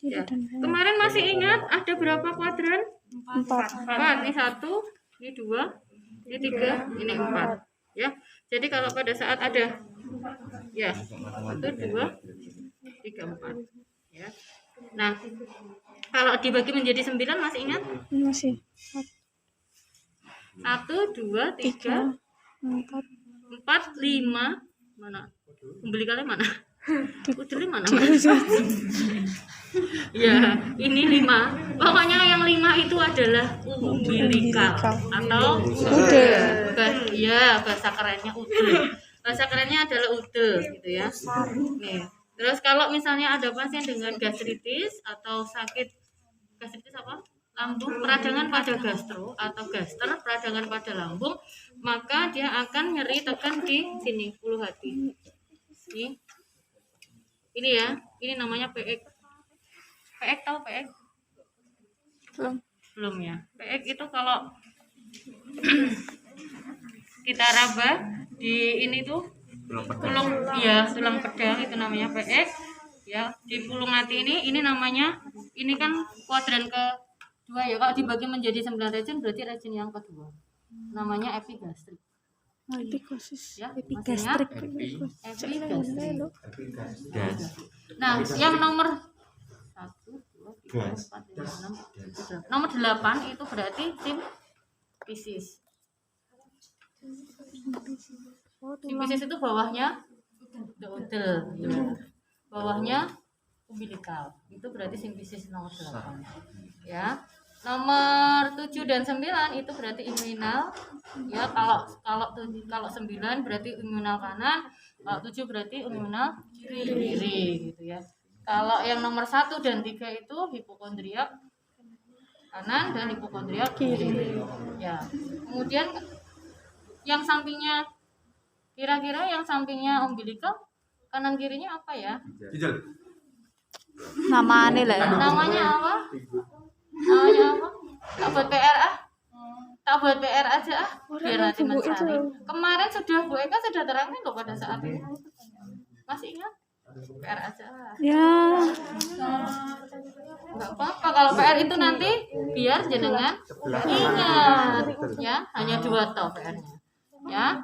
Ya. Kemarin masih ingat ada berapa kuadran? 4. Ini 1, ini 2, ini 3, ini 4. Ya, jadi kalau pada saat ada ya 1, 2, 3, 4 ya. Nah, kalau dibagi menjadi 9 masih ingat? Masih. 1, 2, 3, 4, 5. Mana? Umbilikalnya mana? Udulnya mana? Ya, ini 5. Pokoknya yang 5 itu adalah umbilikal atau udel. Ya, bahasa kerennya udel. Bahasa kerennya adalah udel gitu ya. Nih. Terus kalau misalnya ada pasien dengan gastritis atau sakit gastritis lambung, peradangan pada gastro atau gaster, peradangan pada lambung, maka dia akan nyeri tekan di sini, ulu hati. Ini ya, ini namanya PX. PX tahu PX? Belum ya. PX itu kalau kita raba di ini tuh tulang pedang itu namanya PX ya. Di pulung hati ini namanya, ini kan kuadran kedua ya. Kalau dibagi menjadi 9 region berarti region yang kedua. Namanya epigastrik. Epikosis Ya, epigastrik. Epigastrik. Nah, yang nomor 1, 2, 3, 4, 5, 6, 7, nomor 8 itu berarti simfisis. Simfisis itu bawahnya udel, bawahnya umbilikal. Itu berarti simfisis nomor 8. Ya. Nomor 7 dan 9 itu berarti inguinal. Ya, kalau 9 berarti inguinal kanan, kalau 7 berarti inguinal kiri gitu ya. Kalau yang nomor 1 dan 3 itu hipokondriak kanan dan hipokondriak kiri. Ya. Kemudian yang sampingnya, kira-kira yang sampingnya umbilikal, kanan kirinya apa ya? Namanya lah. Namanya apa? Namanya apa? Tak buat PR tak buat PR aja biar nanti mencari. Kemarin Bu Eka sudah terangkan loh pada saat ini. Masih ingat? PR aja. Ya. Enggak apa-apa kalau PR itu nanti biar jenengan ingat ya, hanya 2 toh PR-nya. Ya.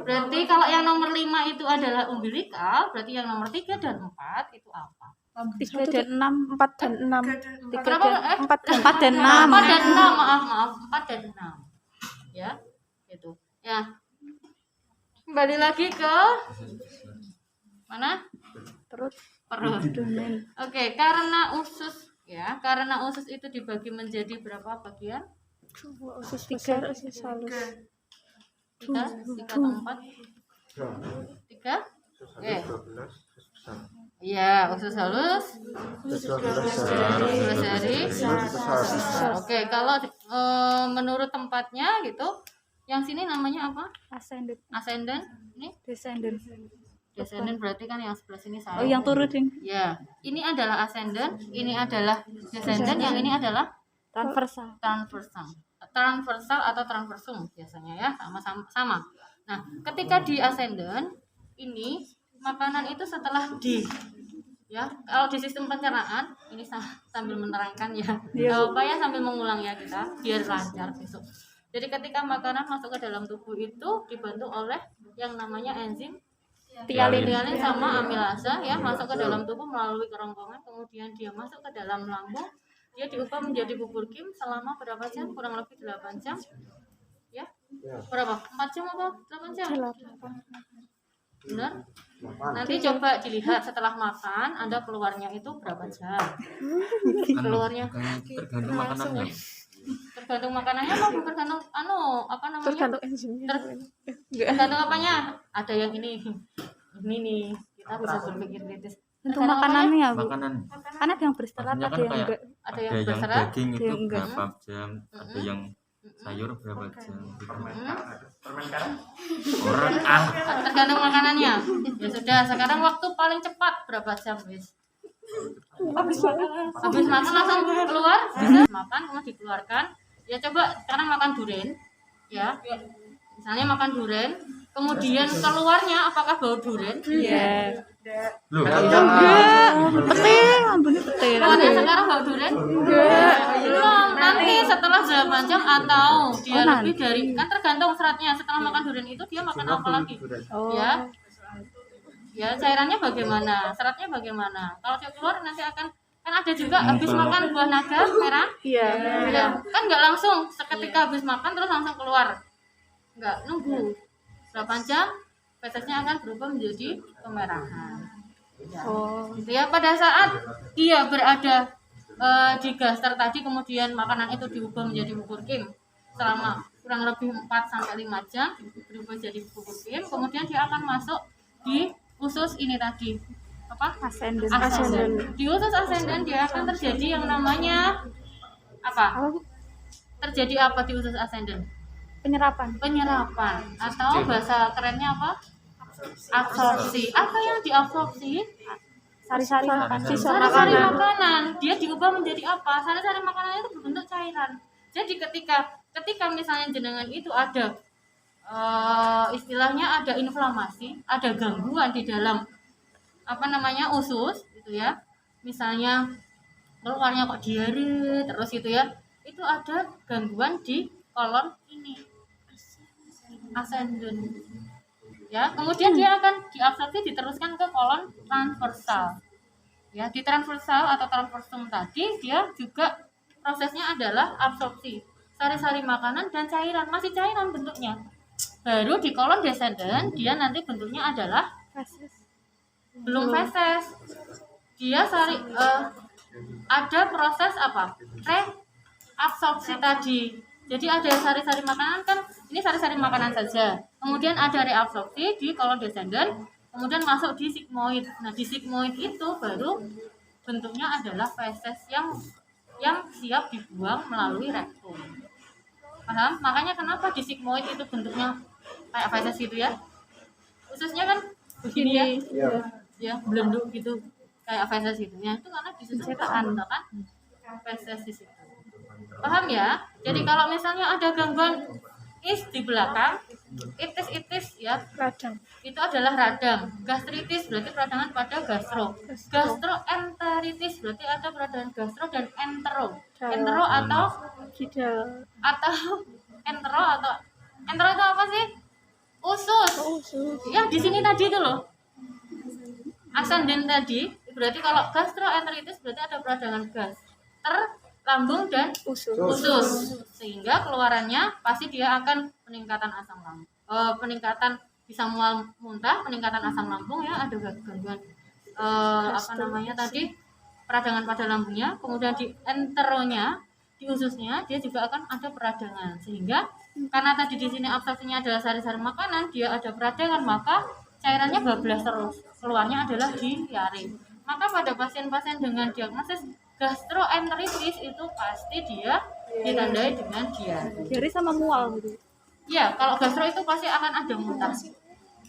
Berarti kalau yang nomor 5 itu adalah umbilikal, berarti yang nomor 3 dan 4 itu apa? 3 dan 6, 4 dan 6. 4 dan 6. 4 dan 6, maaf, 4 dan 6. Ya, itu. Ya. Kembali lagi ke mana? Perut. Oke, karena usus itu dibagi menjadi berapa bagian? Usus besar, usus halus. 3 atau 4? 3? Oke. Iya, usus halus. 12 hari. Oke, kalau menurut tempatnya gitu, yang sini namanya apa? Ascendant. Ascendant. Ini Descendant. descendant berarti kan yang sebelah sini saya. Oh, yang turun ding. Ya, ini adalah ascendant, ini adalah descendant, yang ini adalah Transversal. transversal atau transversum biasanya ya, sama. Nah, ketika di ascendant ini makanan itu setelah ya, kalau di sistem pencernaan ini sambil menerangkan ya, apa ya, sambil mengulang ya kita biar lancar besok. Jadi ketika makanan masuk ke dalam tubuh itu dibantu oleh yang namanya enzim tialin sama amilasa ya, masuk ke dalam tubuh melalui kerongkongan, kemudian dia masuk ke dalam lambung, dia diubah menjadi bubur kim selama berapa jam? Kurang lebih 8 jam ya, berapa? 4 jam apa 8 jam? Benar? Nanti coba dilihat setelah makan Anda keluarnya itu berapa jam keluarnya, tergantung makanannya. tergantung makanannya apa tergantung apa namanya, Tergantung enzimnya. tergantung apanya. Ada yang ini nih, kita bisa berpikir kritis. Untuk makanannya ya, Bu. Makanan Kan ada yang berserat, maksudnya ada kan yang kayak enggak. Ada yang ada yang berserat, daging itu yang enggak. berapa jam, ada yang sayur berapa jam gitu. Orang tergantung makanannya. Ya sudah, sekarang waktu paling cepat berapa jam, Wis? Habis makan langsung keluar, bisa makan kemudian dikeluarkan. Ya coba sekarang makan durian, ya. Misalnya makan durian, kemudian keluarnya apakah bau durian? Iya. loh, Petir, lambungnya petir. Keluarnya sekarang bau durian? Belum. Nanti setelah 8 jam atau dia lebih dari, kan tergantung seratnya. Setelah makan durian itu dia makan apa lagi? Oh. Ya cairannya bagaimana, seratnya bagaimana. Kalau dia keluar nanti kan ada juga habis makan buah naga merah. Iya. Ya, kan nggak langsung seketika habis makan terus langsung keluar, nggak, nunggu 8 jam fesesnya akan berubah menjadi kemerahan. Oh. Gitu ya, pada saat dia berada di gaster tadi, kemudian makanan itu diubah menjadi bubur kim selama kurang lebih 4-5 jam berubah jadi bubur kim, kemudian dia akan masuk di usus ini tadi apa? Ascendant. Di usus ascendant dia akan terjadi yang namanya apa? Terjadi apa di usus ascendant? Penyerapan. Atau bahasa kerennya apa? Absorpsi. Apa yang diabsorpsi? Sari-sari makan. Sari-sari makanan. Dia diubah menjadi apa? Sari-sari makanan itu berbentuk cairan. Jadi ketika misalnya jenengan itu ada istilahnya ada inflamasi, ada gangguan di dalam apa namanya usus gitu ya, misalnya keluarnya kok diare terus gitu ya, itu ada gangguan di kolon ini ascendant ya, kemudian dia akan diabsorpsi diteruskan ke kolon transversal ya. Di transversal atau transversum tadi dia juga prosesnya adalah absorpsi sari-sari makanan dan cairan, masih cairan bentuknya. Baru di kolon descendant dia nanti bentuknya adalah belum feses, dia ada proses apa? Reabsorpsi tadi. Jadi ada sari-sari makanan, kan ini sari-sari makanan saja. Kemudian ada reabsorpsi di kolon descendant, kemudian masuk di sigmoid. Nah, di sigmoid itu baru bentuknya adalah feses yang siap dibuang melalui rektum. Paham? Makanya kenapa di sigmoid itu bentuknya kayak feses gitu ya? Khususnya kan begini ya. Ya, belenduk gitu kayak feses gitu ya. Itu karena di situ menggunakan feses di situ. Paham ya? Jadi kalau misalnya ada gangguan di belakang, itis ya, Radang. itu adalah radang. Gastritis berarti peradangan pada gastro. Gastroenteritis berarti ada peradangan gastro dan entero. Entero atau entero itu apa sih? Usus. Yang di sini tadi itu loh. Ascendant tadi berarti kalau gastroenteritis berarti ada peradangan lambung dan usus, sehingga keluarannya pasti dia akan peningkatan asam lambung, peningkatan bisa mual muntah, peningkatan asam lambung ya, ada gangguan apa namanya tadi peradangan pada lambungnya, kemudian di enteronya, di ususnya dia juga akan ada peradangan, sehingga karena tadi di sini absorpsinya adalah sari-sari makanan, dia ada peradangan, maka cairannya bablas terus, keluarnya adalah diare. Maka pada pasien-pasien dengan diagnosis gastroenteritis itu pasti dia ditandai dengan diare. Diare sama mual gitu. Ya, kalau gastro itu pasti akan ada muntah.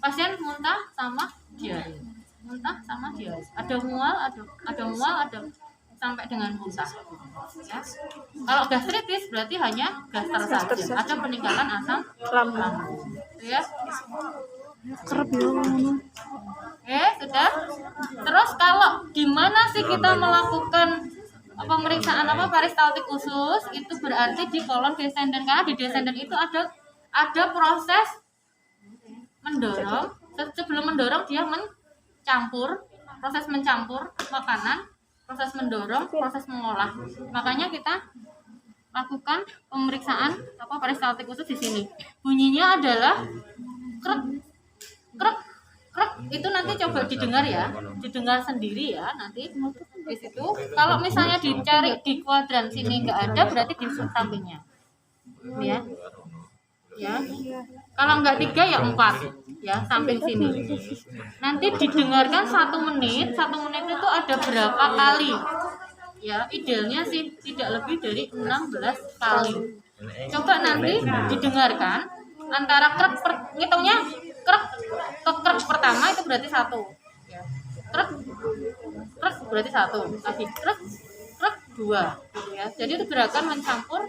Pasien muntah sama diare. Muntah sama diare. Ada mual, ada sampai dengan muntah. Ya. Kalau gastritis berarti hanya gaster saja. Ada peningkatan asam lambung. Ya. Kerep ya ngono. Oke, sudah. Terus kalau gimana sih kita melakukan pemeriksaan peristaltik usus? Itu berarti di kolon descendant, karena di descendant itu ada proses mendorong. Sebelum mendorong dia proses mencampur makanan, proses mendorong, proses mengolah. Makanya kita lakukan pemeriksaan peristaltik usus di sini. Bunyinya adalah krek krek krek. Itu nanti coba didengar ya, didengar sendiri ya nanti di situ. Kalau misalnya dicari di kuadran sini nggak ada, berarti di sampingnya. Ya. Ya. Kalau nggak 3 ya 4 ya, samping sini. Nanti didengarkan 1 menit. 1 menit itu ada berapa kali? Ya, idealnya sih tidak lebih dari 16 kali. Coba nanti didengarkan antara ngitungnya krek ke krek pertama itu berarti 1. Ya. Krek berarti 1. Lagi krek 2 gitu ya. Jadi itu gerakan mencampur.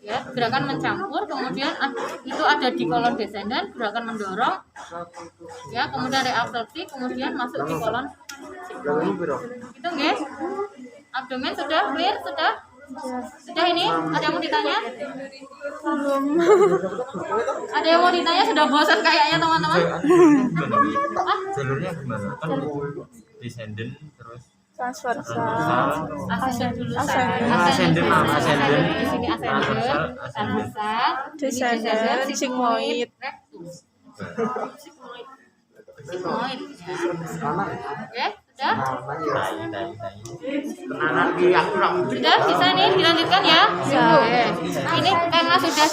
Ya, gerakan mencampur, kemudian itu ada di kolon descendant, gerakan mendorong, ya, kemudian reabsorpsi, kemudian masuk di kolon sigmoid. Itu nggih? Abdomen sudah clear? Sudah ini? Ada yang mau ditanya? Belum. Ada yang mau ditanya? Sudah bosan kayaknya teman-teman. Jalurnya gimana? Kan descendant terus Transversal. Ascendant dulu. Ascendant. Di sini ascendant, transversal, Descendant, sigmoid. rectus. Sigmoid ya. Oke, sudah? Sudah bisa nih dilanjutkan ya? Oke. Ini karena sudah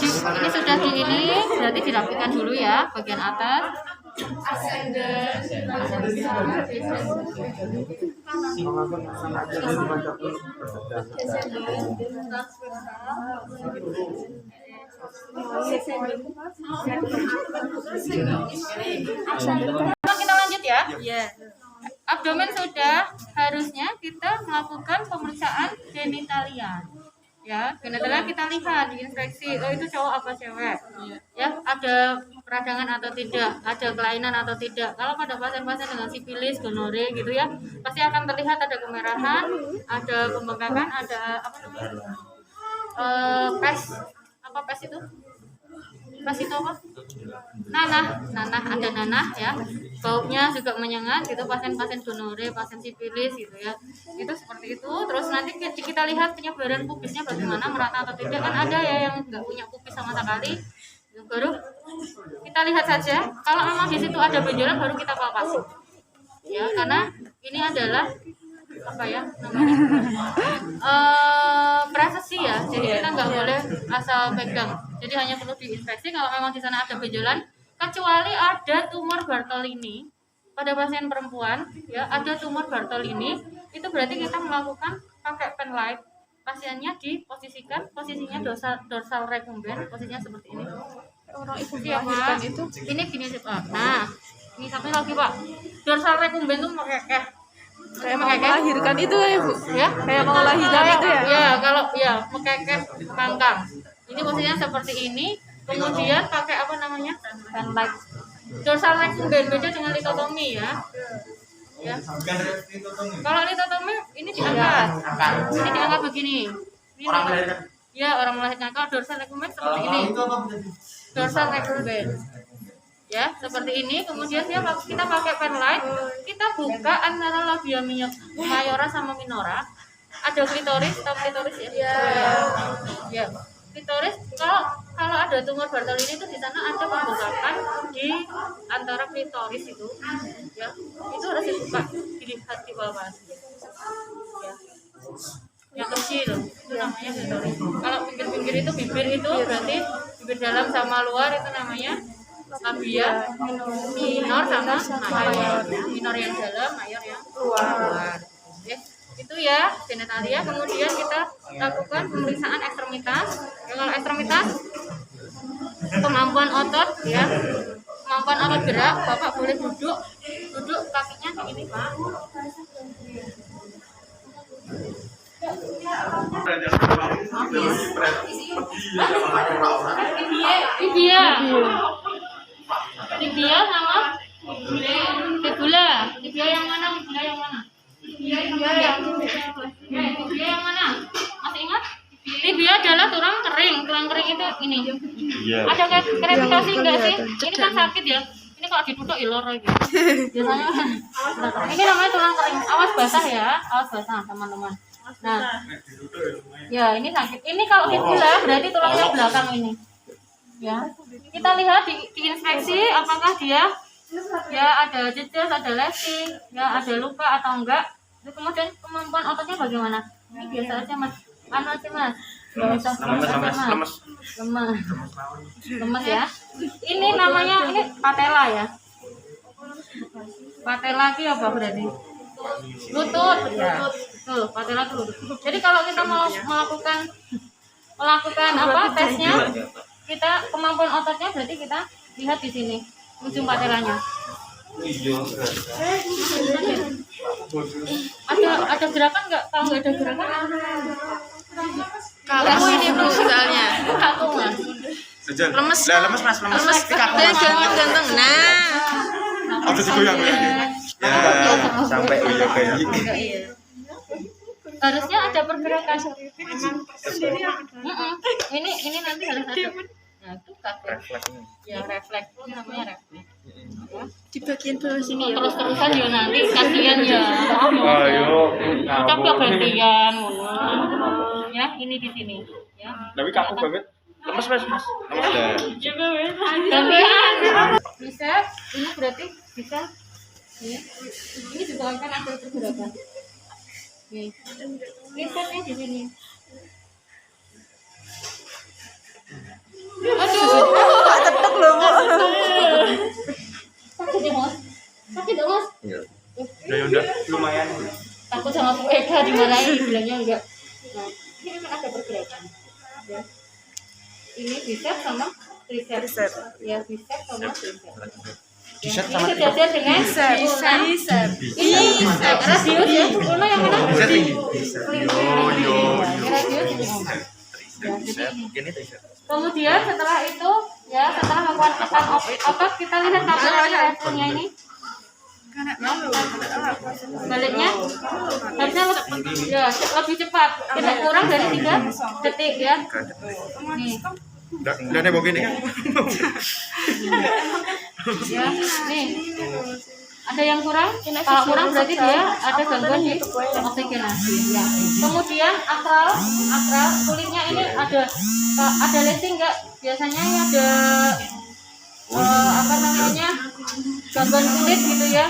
ini berarti dirapikan dulu ya bagian atas. Ascendant. Kita lanjut ya. Iya. Abdomen sudah, harusnya kita melakukan pemeriksaan genitalia. Ya, genitalia kita lihat di inspeksi, oh itu cowok apa cewek. Ya, ada peradangan atau tidak, ada kelainan atau tidak. Kalau pada pasien-pasien dengan sifilis, gonore gitu ya, pasti akan terlihat ada kemerahan, ada pembengkakan, ada pes itu? Pes itu apa? Nanah, ada nanah ya. Baunya juga menyengat gitu, pasien-pasien gonore, pasien sifilis gitu ya. Itu seperti itu. Terus nanti kita lihat penyebaran pubisnya bagaimana, merata atau tidak. Kan ada ya yang nggak punya pubis sama sekali. Baru kita lihat saja. Kalau memang di situ ada benjolan baru kita palpasi. Ya, karena ini adalah apa ya namanya privasi ya, jadi kita nggak boleh asal pegang, jadi hanya perlu diinspeksi kalau memang di sana ada benjolan, kecuali ada tumor Bartolini pada pasien perempuan ya, ada tumor Bartolini itu berarti kita melakukan pakai pen light, pasiennya posisinya dorsal recumbens, posisinya seperti ini. Orang ibu ya, melahirkan Pak. itu Ini gini sih Pak. Nah ini satu lagi Pak, dorsal recumbens itu mekekeh. kayak mau melahirkan itu ya Bu Ya, kayak mau melahirkan itu ya. Ya, kalau ya mekekeh kangkang. Ini posisinya seperti ini. Kemudian pakai apa namanya? Pen light. Dorsal recumbens beda dengan litotomi ya. Ya. Kalau litotomi ini diangkat. Ini diangkat begini. Ini orang melahirkan. Ya, orang melahirkan. Kalau dorsal recumbens seperti ini. Dorsal recumbens. Ya, seperti ini. Kemudian kita pakai pen light, kita buka antara labia mayora sama minora. Ada klitoris, tahu klitoris ya? Ya. Klitoris, kalau ada tumor Bartolini itu di sana ada pembengkakan di antara klitoris itu. Ya. Itu harus dibuka, dilihat di bawah. Ya. Yang kecil itu namanya klitoris. Kalau pinggir-pinggir itu bibir itu berarti bibir dalam sama luar itu namanya labia minor sama mayor. Minor yang dalam, mayor yang luar. Oke. Itu ya genitalia. Kemudian kita lakukan pemeriksaan ekstremitas. Ya, kalau ekstremitas kemampuan otot ya, kemampuan otot gerak. Bapak boleh duduk kakinya kayak ini Pak. Tibia sama fibula. Tibia yang mana? Tibia yang mana? Masih ingat? Tibia adalah tulang kering itu ini. Ada krepitasi enggak sih? Ini kan sakit ya. Ini kalau ditutup ilor lagi. Biasanya ini namanya tulang kering. Awas basah ya, teman-teman. Nah, ya ini sakit. Ini kalau fibula berarti tulangnya belakang ini. Ya, kita lihat diinspeksi apakah dia ya ada jejas, ada lesi, ya ada luka atau enggak. Kemudian kemampuan ototnya bagaimana? Ini biasa aja mas. Mas. Lemas ya. Ini namanya patella ya. Patella itu apa berarti? Lutut ya. Tuh, patella itu lutut. Jadi kalau kita mau melakukan apa tesnya, kita kemampuan ototnya berarti kita lihat di sini ujung patellanya. Ada gerakan nggak? Kalau nggak ada gerakan, Kaku ini bro soalnya. kaku mas. Lemes. Lemes Ganteng. Nah. Apa sih goyang ya? Sampai kayak Harusnya ada pergerakan. Ini nanti harus ada. Nah, itu kaki. Ya refleks. Ini namanya refleks. Di bagian bawah sini ya. Terus-terusan ya nanti kasihan ya. Ayo. Tapi gantian ya, ini di sini ya. Tapi kaku banget. Lemes mas. Gantian. Bisa, ini berarti bisa. Ini juga akan ada pergerakan. Nih. Lihatnya di sini. Aduh, Cetek loh, Bu. sakit dong mas. Ya udah lumayan. Takut sama Bu Eka dimarahin, bilangnya enggak. Nah, ini memang ada pergerakan. Ya. Ini bicep sama tricep. Ya, bicep sama tricep. Bicep Ini sejajar dengan Bicep. Ini radius ya, ulna yang mana? Radius Ya, jadi ini. Kemudian setelah itu ya, setelah melakukan otot kita lihat kameranya levelnya ini. Baliknya harusnya lebih cepat, tidak kurang dari 3 detik ya. Nih. Udah begini kan? Ya, nih. Ada yang kurang? Kalau kurang berarti dia ada gangguan di oksigenasi. Ya. Kemudian akral kulitnya ini ada lesi enggak? Biasanya ada gangguan kulit gitu ya.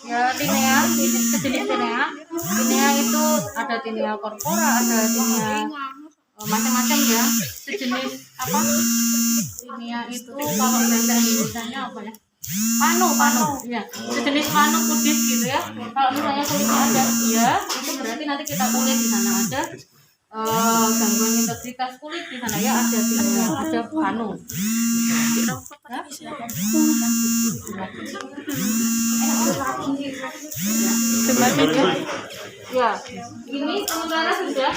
Ya tinea, sejenis tinea. Tinea itu ada tinea corpora, ada tinea macam-macam ya. Sejenis apa? Tinea itu kalau bahasa Indonesianya apa ya? Panu ya, sejenis panu kudis gitu ya. Kalau misalnya kulitnya ada itu berarti nanti kita kulit di sana ada gangguan integritas kulit di sana ya, ada panu. Ya, ini sementara sudah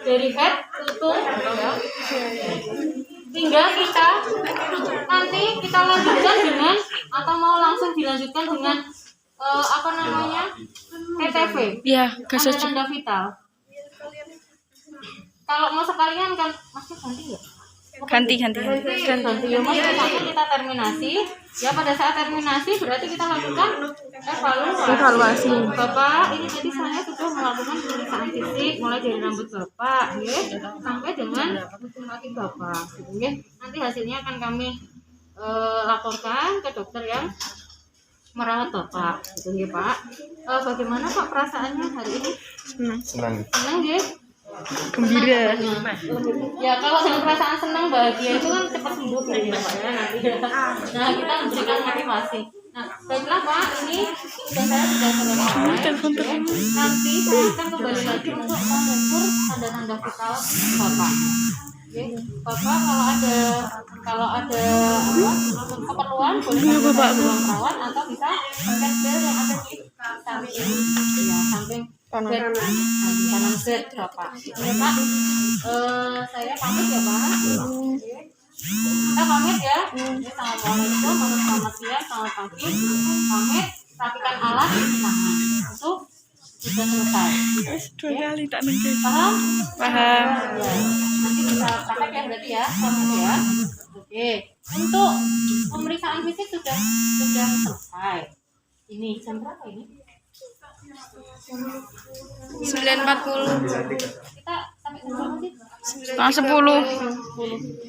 dari head tutup ya. Tinggal kita nanti kita lanjutkan dengan atau mau langsung dilanjutkan dengan PTV. Ya, kasih tanda vital. Kalau mau sekalian kan masih ganti ya? ganti. Ya, maksudnya kita terminasi. Ya, pada saat terminasi berarti kita lakukan evaluasi. Bapak, ini tadi saya sudah melakukan pemeriksaan fisik mulai dari rambut Bapak, ya, sampai dengan ujung kaki Bapak, gitu, ya. Nanti hasilnya akan kami laporkan ke dokter yang merawat Bapak, gitu ya Pak. Bagaimana Pak perasaannya hari ini? Senang. Senang ya? Gembira. Ya kalau dengan perasaan senang bahagia itu kan cepat sembuh ya Pak ya nanti. Nah kita memberikan motivasi. Nah baiklah Pak, ini tugas saya sudah selesai. Nanti saya akan kembali lagi untuk mengukur tanda-tanda vital Bapak. Oke, Bapak kalau ada apa, keperluan boleh ke ruang perawat atau bisa cek bel yang ada di samping ya samping bed kanan bed Bapak. Oke Pak, saya pamit ya Pak. Oke. Kita pamit ya. Assalamualaikum, selamat siang, selamat pagi. Pamit, rapikan alat, cuci tangan. Itu sudah selesai. Dua kali tak nengke. Paham? Paham. Ya. Nanti bisa praktek ya berarti ya, kamu ya. Oke. Untuk pemeriksaan fisik sudah selesai. Ini jam berapa ini? 9.40. Kita sampai jam berapa sih? Setengah 10. 10.